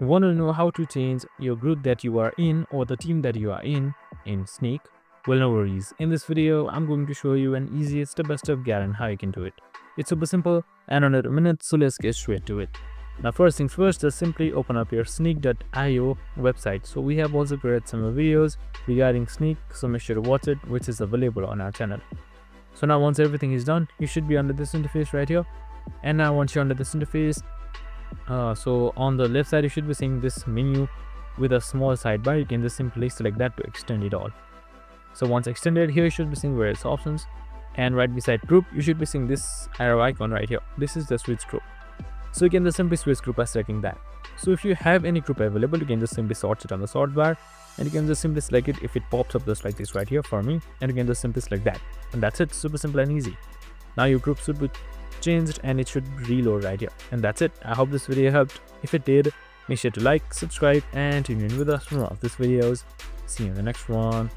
Want to know how to change your group that you are in or the team that you are in Snyk? Well, no worries. In this video, I'm going to show you an easy step-by-step guide on how you can do it. It's super simple and under a minute, so let's get straight to it. Now, first things first, just simply open up your Snyk.io website. So we have also created some videos regarding Snyk, so make sure to watch it, which is available on our channel. So now once everything is done, you should be under this interface right here. And now once you're under this interface, so on the left side you should be seeing this menu with a small sidebar. You can just simply select that to extend it all. So once extended, here you should be seeing various options, and right beside group you should be seeing this arrow icon right here. This is the switch group, so you can just simply switch group by selecting that. So if you have any group available, you can just simply sort it on the sort bar, and you can just simply select it if it pops up just like this right here for me, and you can just simply select that, and that's it. Super simple and easy. Now your group should be changed and it should reload right here, and that's it. I hope this video helped. If it did, make sure to like, subscribe, and tune in with us for more of these videos. See you in the next one.